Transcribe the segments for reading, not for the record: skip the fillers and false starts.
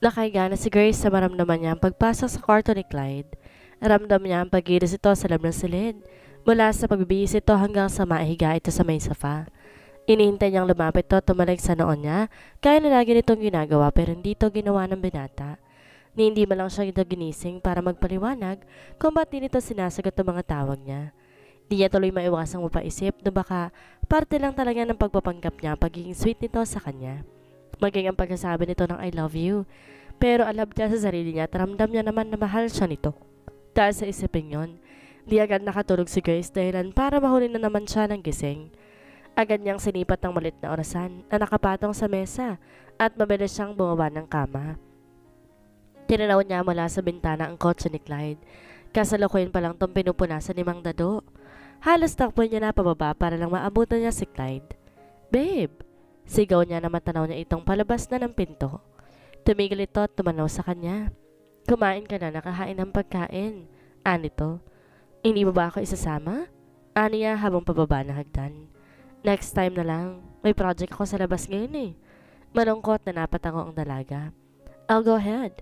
Nakahiga na si Grace sa maramdaman niya ang pagpasok sa kwarto ni Clyde. Ramdam niya ang paggiris ito sa lab ng silid. Mula sa pagbibihis ito hanggang sa maihiga ito sa may sofa. Inihintay niyang lumapit ito tumalik sa noon niya, kaya na lagi nitong ginagawa pero hindi ito ginawa ng binata. Ni hindi man lang siya ito ginising para magpaliwanag kung ba't di nito sinasagot ang mga tawag niya. Di niya tuloy maiwasang mapaisip na baka parte lang talaga ng pagpapanggap niya ang pagiging sweet nito sa kanya. Maging ang pagsasabi nito ng I love you. Pero alam niya sa sarili niya at ramdam niya naman na mahal siya nito. Dahil sa isipin yon, di agad nakatulog si Grace dahilan para mahuli na naman siya ng gising. Agad niyang sinipat ng malit na orasan na nakapatong sa mesa at mabilis siyang bumaba ng kama. Tinanaw niya mula sa bintana ang kotse ni Clyde. Kasalukuyan pa lang itong pinupunasan ni Mang Dado. Halos takbo niya na pababa para lang maabutan niya si Clyde. Babe! Sigaw niya na matanaw niya itong palabas na ng pinto. Tumigil ito at tumanaw sa kanya. Kumain ka na, nakahain ng pagkain. Anito, hindi mo ba ako isasama? Niya habang pababa ng hagdan. Next time na lang, may project ako sa labas ngayon eh. Malungkot na napatango ang dalaga. I'll go ahead.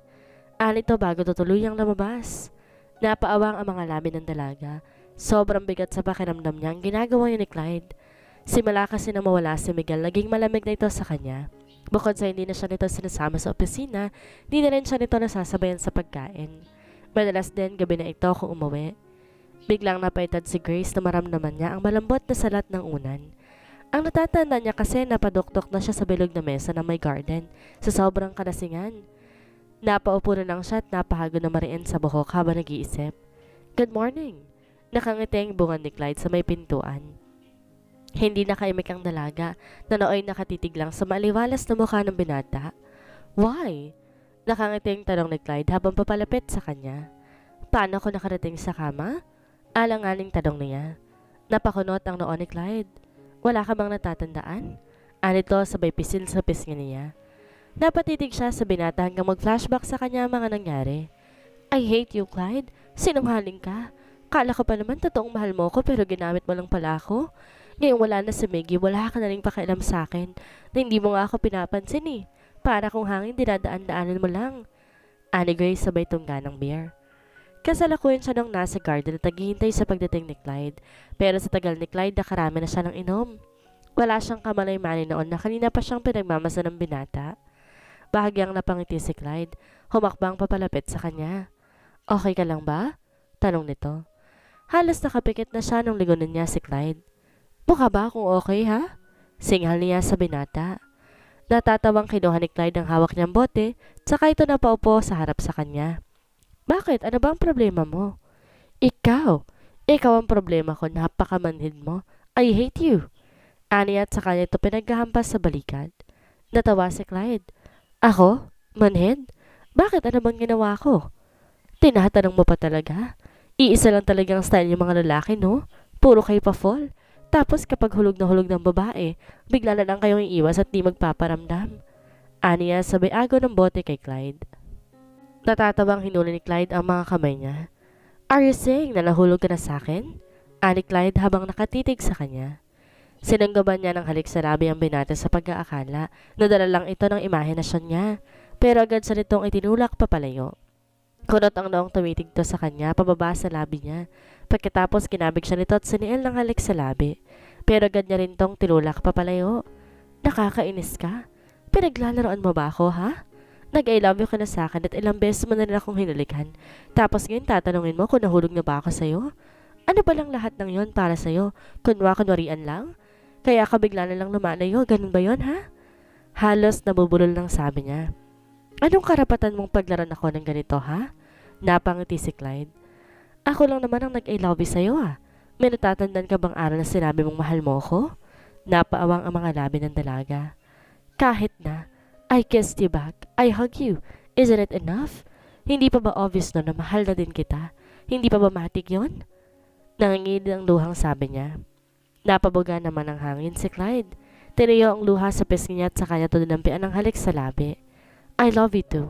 Anito bago tutuluyang lumabas. Napaawang ang mga labi ng dalaga. Sobrang bigat sa pakiramdam niya ang ginagawa niya ni Clyde. Simula kasi na mawala si Miguel, naging malamig na ito sa kanya. Bukod sa hindi na siya nito sinasama sa opisina, hindi na rin siya nito nasasabayan sa pagkain. Madalas din gabi na ito kung umuwi. Biglang napaitad si Grace na maramdaman niya ang malambot na salat ng unan. Ang natatanda niya kasi napaduktok na siya sa bilog na mesa na may garden sa sobrang kalasingan. Napaupo na lang siya at napahagod na mariin sa buhok habang nag-iisip. Good morning! Nakangiti ang bunga ni Clyde sa may pintuan. Hindi nakaimik ang dalaga na nooy nakatitig lang sa maliwalas na mukha ng binata. Why? Nakangiti ang tanong ni Clyde habang papalapit sa kanya. Paano ako nakarating sa kama? Alang-aling tanong niya. Napakunot ang noo ni Clyde. Wala ka bang natatandaan? Anito sabay pisil sa pisngi niya. Napatitig siya sa binata hanggang mag-flashback sa kanya ang mga nangyari. I hate you, Clyde. Sinungaling ka. Kala ko pa naman totoong mahal mo ko pero ginamit mo lang pala ako. Ngayong wala na si Miggy, wala ka na rin pakialam sa akin na hindi mo nga ako pinapansin eh. Para kung hangin dinadaan-daanan mo lang. Ani Grace sabay tungga ng beer. Kasalukuyan siya nung nasa garden at naghihintay sa pagdating ni Clyde. Pero sa tagal ni Clyde nakarami na siya ng inom. Wala siyang kamalay-mani noon na kanina pa siyang pinagmamasa ng binata. Bahagyang napangiti si Clyde, humakbang papalapit sa kanya. Okay ka lang ba? Tanong nito. Halos nakapikit na siya nung ligunin niya si Clyde. Mukha ba akong okay ha? Singhal niya sa binata. Natatawang kinuha ni Clyde ang hawak niyang bote, tsaka ito napaupo sa harap sa kanya. Bakit? Ano ba ang problema mo? Ikaw! Ikaw ang problema ko, napakamanhid mo. I hate you! Ani at sa kanya ito pinaghahampas sa balikat. Natawa si Clyde. Ako? Manhid? Bakit? Ano bang ginawa ko? Tinatanong mo pa talaga? Iisa lang talagang style yung mga lalaki, no? Puro kayo pa fall. Tapos kapag hulog ng babae, bigla na lang kayong iiwas at di magpaparamdam. Aniya sabay agaw ng bote kay Clyde. Natatawang hinuli ni Clyde ang mga kamay niya. Are you saying na nahulog ka na sa akin? Ani Clyde habang nakatitig sa kanya. Sinanggaban niya ng halik sa labi ang binata sa pag-aakala na dala lang ito ng imahinasyon niya. Pero agad sa nitong itinulak papalayo. Kunot ang noong tumitig to sa kanya pababa sa labi niya. Pagkatapos kinabig siya nito at siniil ng halik sa labi. Pero agad niya rin tong tinulak papalayo. Nakakainis ka? Pinaglalaroan mo ba ako, ha? Nag-I love you ka na sa akin at ilang beses mo na rin akong hinulikan. Tapos ngayon tatanungin mo kung nahulog na ba ako sa'yo? Ano ba lang lahat ng yon para sa'yo? Kunwarian lang? Kaya ka bigla na lang lumalayo, ganun ba yon ha? Halos nabubulol ng sabi niya. Anong karapatan mong paglaran ako ng ganito ha? Napangiti si Clyde. Ako lang naman ang nag-I love you sa'yo ah. May natatandaan ka bang araw na sinabi mong mahal mo ko? Napaawang ang mga labi ng dalaga. Kahit na, I kissed you back, I hug you. Isn't it enough? Hindi pa ba obvious na mahal na din kita? Hindi pa ba matik yun? Nangingid ang luhang sabi niya. Napabuga naman ang hangin si Clyde. Tiniyo ang luha sa pisngi niya at sa kanya tudunampian ang halik sa labi. I love you too.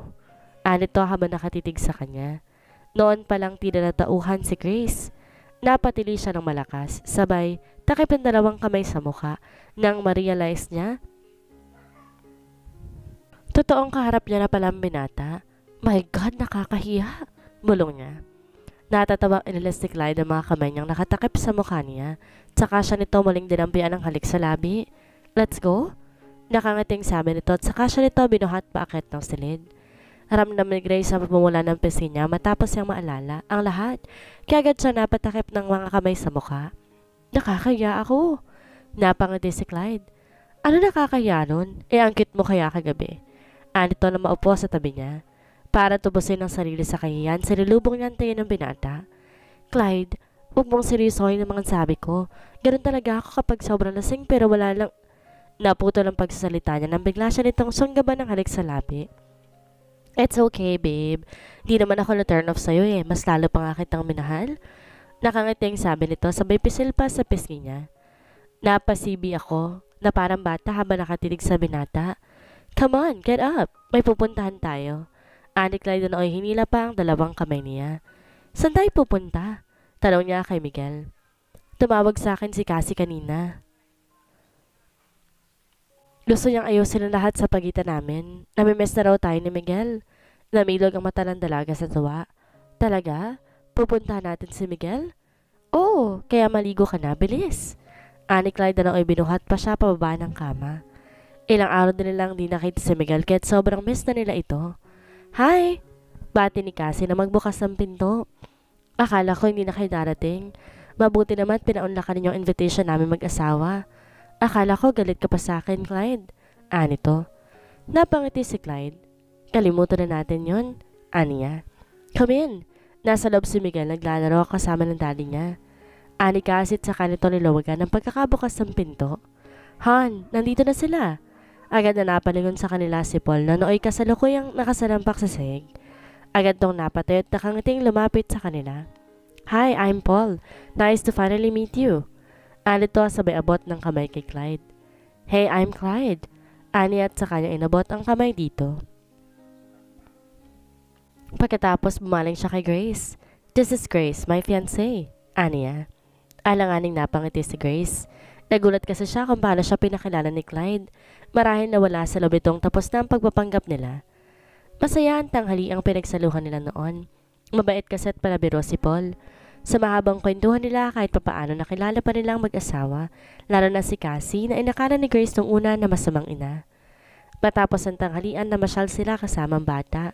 Anito habang nakatitig sa kanya. Noon palang tila natauhan si Grace. Napatili siya ng malakas, sabay takip ang dalawang kamay sa mukha nang ma-realize niya Totoong kaharap niya na palang binata. My God, nakakahiya. Bulong niya. Natatawang inilis ni Clyde ang mga kamay niyang nakatakip sa mukha niya. Tsaka siya nito muling dinampian ng halik sa labi. Let's go? Nakangating sabi nito at saka siya nito binuhat paakit ng silid. Ramdam ni Grace ang pagmumula ng pisngi niya matapos niyang maalala ang lahat. Kaya agad siya napatakip ng mga kamay sa mukha. Nakakaya ako. Napangiti si Clyde. Ano nakakaya nun? Ang cute mo kaya kagabi. Anito na maupo sa tabi niya. Para tubusin ang sarili sa kahiyan, sinilubong niya ang tingin ng binata. Clyde, huwag mong seryosohin ang mga sabi ko. Ganun talaga ako kapag sobrang lasing pero wala lang. Naputo ng pagsasalita niya nang bigla siya nitong sunggaban ng halik sa labi. It's okay, babe. Di naman ako na-turn off sa'yo Mas lalo pa nga kitang minahal. Nakangiting sabi nito sabay pisil pa sa pisngi niya. Napasibi ako na parang bata habang nakatinig sa binata. Come on, get up. May pupuntahan tayo. Ani Clyde na ay hinila pa ang dalawang kamay niya. Saan tayo pupunta? Tanong niya kay Miguel. Tumawag sa akin si Cassie kanina. Gusto niyang ayusin ang lahat sa pagitan namin. Namimiss na raw tayo ni Miguel. Namilog ang mata ng dalaga sa tuwa. Talaga? Pupuntahan natin si Miguel? Oo, kaya maligo ka na, bilis. Ani Clyde na ay binuhat pa siya pababa ng kama. Ilang araw din nilang di nakita si Miguel kahit sobrang miss na nila ito. Hi! Bati ni Cassie na magbukas ng pinto. Akala ko hindi na kayo darating. Mabuti naman pinaunlakan ninyong invitation namin mag-asawa. Akala ko galit ka pa sa akin, Clyde. Anito. Napangiti si Clyde. Kalimutan na natin yon. Niya. Come in. Nasa loob si Miguel naglalaro kasama ng daddy niya. Ani Cassie at saka nito nilawagan ng pagkakabukas ng pinto. Han, nandito na sila. Agad na napalingon sa kanila si Paul na nooy kasalukuyang nakasalampak sa sahig. Agad tong napatay at nakangiting lumapit sa kanila. Hi, I'm Paul. Nice to finally meet you. Anito sabay abot ng kamay kay Clyde. Hey, I'm Clyde. Ani at sa kanya inabot ang kamay dito. Pagkatapos bumaling siya kay Grace. This is Grace, my fiancé. Aniya. Alanganing napangiti si Grace. Nagulat kasi siya kung paano siya pinakilala ni Clyde. Marahil nawala sa loob itong tapos na ang pagpapanggap nila. Masaya ang tanghali ang pinagsaluhan nila noon. Mabait kasi at palabiro si Paul. Sa mahabang kwentuhan nila kahit papaano nakilala pa nilang mag-asawa, lalo na si Cassie na inakala ni Grace nung una na masamang ina. Matapos ang tanghalian namasyal sila kasamang bata.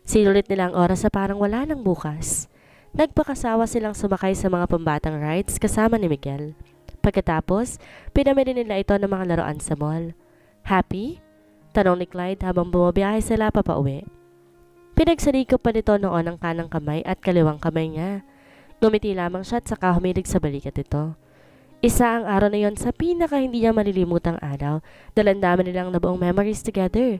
Sinulit nila ang oras sa parang wala nang bukas. Nagpakasawa silang sumakay sa mga pambatang rides kasama ni Miguel. Pagkatapos, pinamili nila ito ng mga laruan sa mall. Happy? Tanong ni Clyde habang bumabiyahe sila papauwi. Pinagsalikop pa nito noon ang kanang kamay at kaliwang kamay niya. Ngumiti lamang siya at saka humilig sa balikat ito. Isa ang araw na yon sa pinaka hindi niya malilimutang araw dahil ang dami nilang nabuong memories together.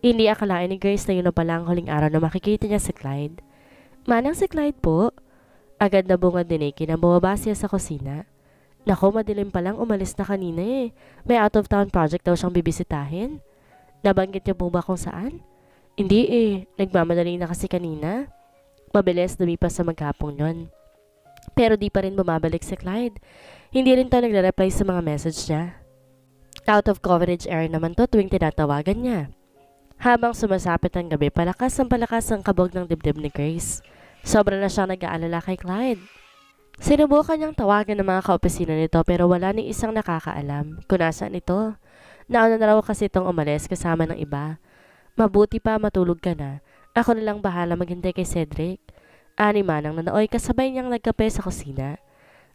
Hindi akalain ni Grace na yun na pala ang huling araw na makikita niya si Clyde. Manang si Clyde po? Agad na bungad ni Nikki na bumaba siya sa kusina. Nako, madilim pa lang umalis na kanina May out of town project daw siyang bibisitahin. Nabanggit niyo po ba kung saan? Hindi nagmamadali na kasi kanina. Mabilis lumipas sa maghapong yon. Pero di pa rin bumabalik si Clyde. Hindi rin to nagre-reply sa mga message niya. Out of coverage area naman to tuwing tinatawagan niya. Habang sumasapit ang gabi, palakas ang kabog ng dibdib ni Grace. Sobra na siyang nag-aalala kay Clyde. Sinubukan niyang tawagan ng mga kaopisina nito pero wala ni isang nakakaalam kung nasaan ito. Nauna na raw kasi itong umalis kasama ng iba. Mabuti pa matulog ka na. Ako na lang bahala maghintay kay Cedric. Ani Manang na nooy kasabay niyang nagkape sa kusina.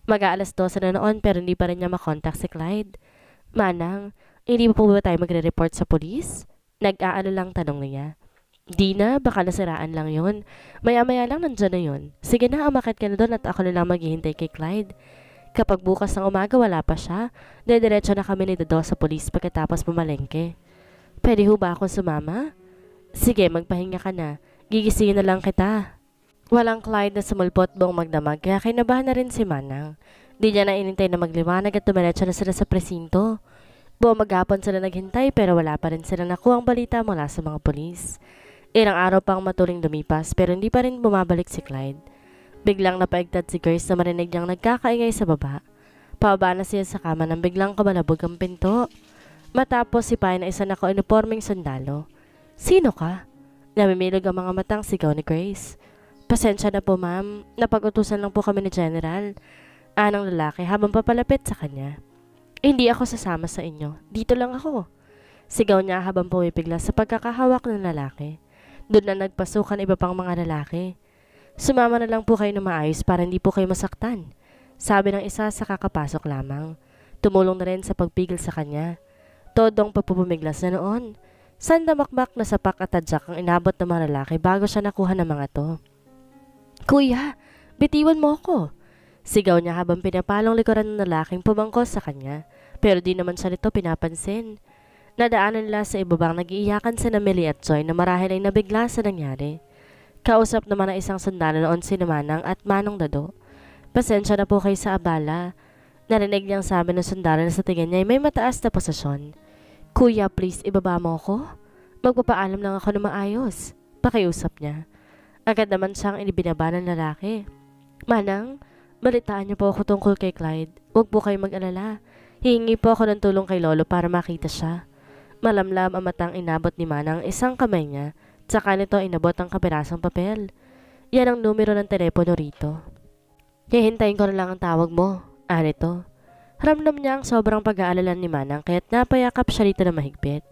Mag-aalas 12 na noon pero hindi pa rin niya makontak si Clyde. Manang, hindi pa po ba tayo magre-report sa polis? Nag-aalo lang tanong niya. Di na, baka nasiraan lang yun. Maya-maya lang nandyan na yun. Sige na, umakit ka na doon at ako na lang maghihintay kay Clyde. Kapag bukas ng umaga wala pa siya, dediretso na kami ni Dodo sa polis pagkatapos pumalengke. Pwede ho ba akong sumama? Sige, magpahinga ka na. Gigisingin na lang kita. Walang Clyde na sumulpot buong magdamag kaya kinabahan na rin si Manang. Di niya na inintay na magliwanag at dumiretso na sila sa presinto. Buong maghapon sila naghintay pero wala pa rin sila nakuhang balita mula sa mga polis. Ilang araw pang matuling lumipas pero hindi pa rin bumabalik si Clyde. Biglang napaigtad si Grace na marinig niyang nagkakaingay sa baba. Pababa na siya sa kama nang biglang kabalabog ang pinto. Matapos sipahin na isa naka-uniforming sundalo. Sino ka? Namimilog ang mga matang sigaw ni Grace. Pasensya na po ma'am, napag-utusan lang po kami ni General. Anang lalaki habang papalapit sa kanya. Hindi ako sasama sa inyo, dito lang ako. Sigaw niya habang pumipiglas sa pagkakahawak ng lalaki. Doon na nagpasukan iba pang mga lalaki. Sumama na lang po kayo na maayos para hindi po kayo masaktan. Sabi ng isa sa kakapasok lamang. Tumulong na rin sa pagpigil sa kanya. Todong pagpupumiglas na noon. Sandamakmak na sapak at tadyak ang inabot ng mga lalaki bago siya nakuha ng mga to. Kuya, bitiwan mo ako. Sigaw niya habang pinapalong likuran ng lalaking pumangkos sa kanya. Pero di naman siya nito pinapansin. Nadaanan nila sa ibabang nag-iiyakan si Millie at Joy na marahil ay nabigla sa nangyari. Kausap naman ang isang sundalo noon si Manang at Manong Dado. Pasensya na po kayo sa abala. Narinig niyang sabi ng sundalo na sa tingin niya ay may mataas na posisyon. Kuya, please ibaba mo ako. Magpapaalam lang ako na maayos. Pakiusap niya. Agad naman siyang inibinaba ng lalaki. Manang, balitaan niyo po ako tungkol kay Clyde. Huwag po kayo mag-alala. Hihingi po ako ng tulong kay Lolo para makita siya. Malamlam ang matang inabot ni Manang isang kamay niya, tsaka nito inabot ang kapirasong papel. Yan ang numero ng telepono rito. Hihintayin ko na lang ang tawag mo, anito. Ramdam niya ang sobrang pag-aalala ni Manang kaya't napayakap siya rito na mahigpit.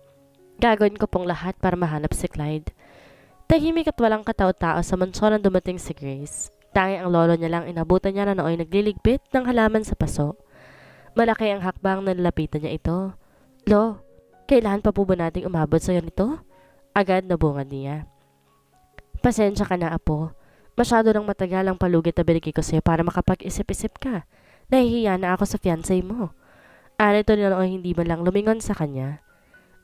Gagawin ko pong lahat para mahanap si Clyde. Tahimik at walang katao-tao sa mansyon nang dumating si Grace. Tanging ang lolo niya lang inabutan niya na nooy nagliligpit ng halaman sa paso. Malaki ang hakbang na nalapitan niya ito. Lo, kailangan pa po ba nating umabot sa nito? Agad nabungad niya. Pasensya ka na, apo. Masyado nang matagal ang palugit na binigay ko sa'yo para makapag-isip-isip ka. Nahihiya na ako sa fiancé mo. Anito na nooy hindi man lang lumingon sa kanya.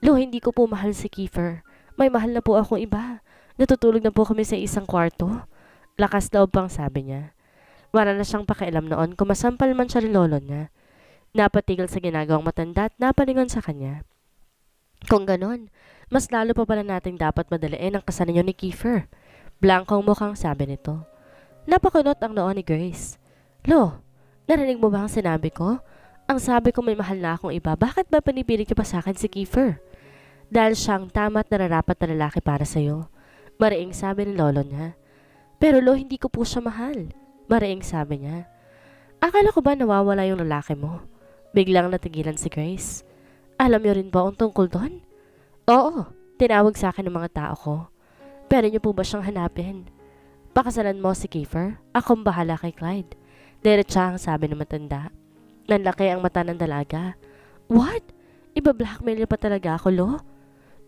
Lo, hindi ko po mahal si Kiefer. May mahal na po akong iba. Natutulog na po kami sa isang kwarto. Lakas loob pang sabi niya. Wala na siyang pakialam noon kung masampal man siya ni lolo niya. Napatigil sa ginagawang matanda at napalingon sa kanya. Kung ganon, mas lalo pa pala nating dapat madaliin ang kasal ninyo ni Kiefer. Blankong mukhang sabi nito. Napakunot ang noon ni Grace. Lo, narinig mo ba ang sinabi ko? Ang sabi ko may mahal na akong iba, bakit ba pinipilit niyo pa sa akin si Kiefer? Dahil siyang tama at nararapat na lalaki para sa'yo. Mariing sabi ni lolo niya. Pero lo, hindi ko po siya mahal. Mariing sabi niya. Akala ko ba nawawala yung lalaki mo? Biglang natigilan si Grace. Alam niyo rin ba ang tungkol doon? Oo, tinawag sa akin ng mga tao ko. Pero niyo po ba siyang hanapin? Pakasalan mo si Kiefer? Akong bahala kay Clyde. Diretsa ang sabi ng matanda. Nanlaki ang mata ng dalaga. What? Iba-blackmail niyo pa talaga ako, lo?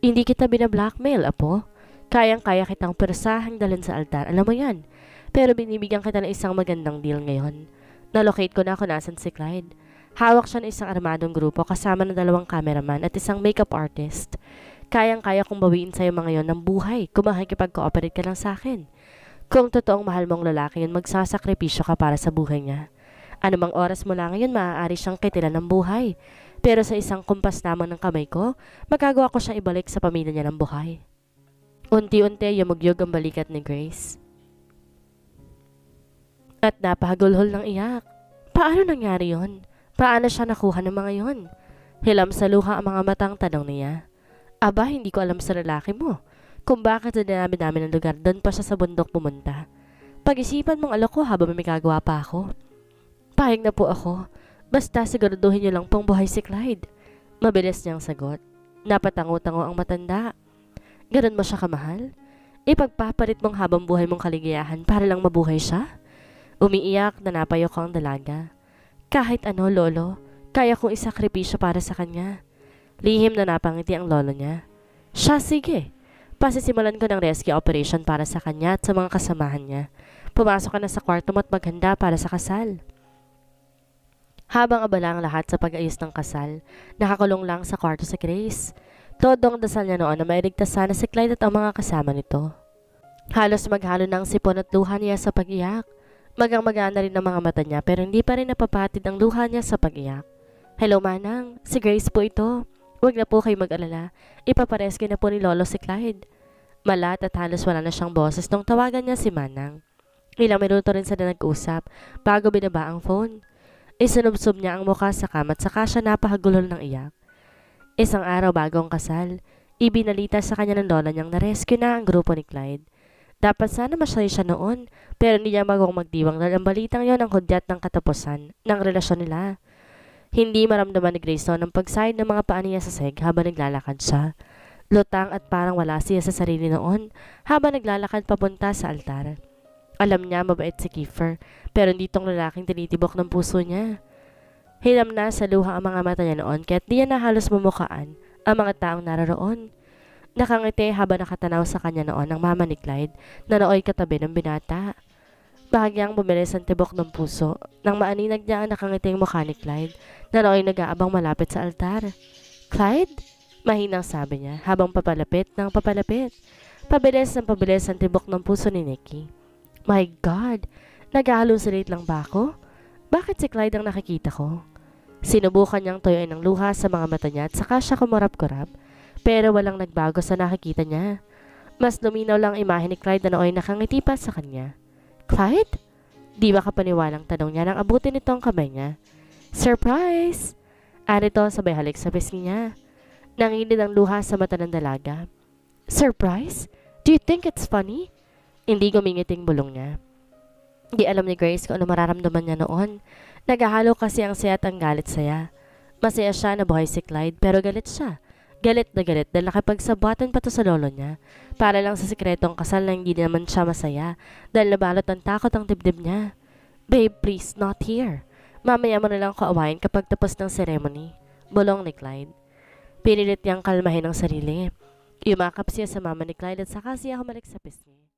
Hindi kita bina-blackmail, apo. Kayang-kaya kitang persahang dalhin sa altar, alam mo yan. Pero binibigyan kita ng isang magandang deal ngayon. Nalocate ko na kung nasan si Clyde. Hawak siya ng isang armadong grupo kasama ng 2 cameraman at isang makeup artist. Kayang-kaya kong bawiin sa'yo mga yon ng buhay kung makikipag-cooperate ka lang sa akin. Kung totoong mahal mong lalaki yun, magsasakripisyo ka para sa buhay niya. Anumang oras mo lang ngayon, maaari siyang kitilan ng buhay. Pero sa isang kumpas lamang ng kamay ko, magagawa ko siyang ibalik sa pamilya niya ng buhay. Unti-unti yumugyog ang balikat ni Grace. At napahagulhol ng iyak. Paano nangyari yon? Paano siya nakuha ng mga yon? Hilam sa luha ang mga matang tanong niya. Aba, hindi ko alam sa lalaki mo. Kung bakit sa dinami-dami ng lugar, doon pa siya sa bundok pumunta. Pag-isipan mong alok ko habang may gagawa pa ako. Pahig na po ako. Basta siguraduhin niyo lang pong buhay si Clyde. Mabilis niyang sagot. Napatango-tango ang matanda. Ganon mo siya kamahal? Ipagpapalit mong habang buhay mong kaligayahan para lang mabuhay siya? Umiiyak na napayok ang dalaga. Kahit ano, lolo, kaya kong isakripisyo para sa kanya. Lihim na napangiti ang lolo niya. Siya, sige. Pasisimulan ko ng rescue operation para sa kanya at sa mga kasamahan niya. Pumasok ka na sa kwarto mo at maghanda para sa kasal. Habang abala ang lahat sa pag-ayos ng kasal, nakakulong lang sa kwarto si Grace. Todong dasal niya noon na mailigtas sana si Clyde at ang mga kasama nito. Halos maghalo ng sipon at luha niya sa pag-iyak. Magang-magana rin ang mga mata niya pero hindi pa rin napapatid ang luha niya sa pag-iyak. Hello Manang, si Grace po ito. Huwag na po kayo mag-alala. Ipapareski na po ni Lolo si Clyde. Malat at halos wala na siyang boses nung tawagan niya si Manang. Ilang minuto rin sila nag-usap bago binaba ang phone. Isinubsob niya ang mukha sa kamat saka siya napahagulol ng iyak. Isang araw bago ang kasal, Ibinalita sa kanya ng lola niyang na-rescue na ang grupo ni Clyde. Dapat sana masaya siya noon, pero hindi niya magdiwang dahil ang balitang yon ang hudyat ng katapusan ng relasyon nila. Hindi maramdaman ni Grayson ang pagsayad ng mga paa niya sa seg habang naglalakad siya. Lutang at parang wala siya sa sarili noon habang naglalakad papunta sa altar. Alam niya mabait si Kiefer, pero hindi tong lalaking tinitibok ng puso niya. Hilam na sa luha ang mga mata niya noon kaya't di niya na halos mumukaan ang mga taong naroroon. Nakangiti habang nakatanaw sa kanya noon ang mama ni Clyde na nooy katabi ng binata. Bahagyang bumilis ang tibok ng puso nang maaninag niya ang nakangiting mukha ni Clyde na nooy nag-aabang malapit sa altar. "Clyde?" Mahinang sabi niya habang papalapit ng papalapit. Pabilis ang tibok ng puso ni Nikki. My God! Nag-halusinate lang ba ako? Bakit si Clyde ang nakikita ko? Sinubukan niyang tuyuin ng luha sa mga mata niya at saka siya kumurap-kurap. Pero walang nagbago sa nakikita niya. Mas luminaw lang imahe ni Clyde na nooy nakangiti pa sa kanya. "Clyde?" Di makapaniwalang tanong niya nang abutin nito ang kamay niya. "Surprise!" Anito sabay halik sa pisngi niya. Nangilid ang luha sa mata ng dalaga. "Surprise? Do you think it's funny?" Hindi gumingiting bulong niya. Di alam ni Grace kung ano mararamdaman niya noon. Naghahalo kasi ang saya at ang galit saya. Masaya siya na buhay si Clyde pero galit siya. Galit na galit dahil nakipagsabatan pa to sa lolo niya. Para lang sa sikretong kasal na hindi naman siya masaya dahil nabalot ang takot ang dibdib niya. "Babe, please, not here. Mamaya mo na lang kaawain kapag tapos ng ceremony." Bulong ni Clyde. Pinilit niyang kalmahin ang sarili. Yumakap siya sa mama ni Clyde at saka siya humalik sa pisngi.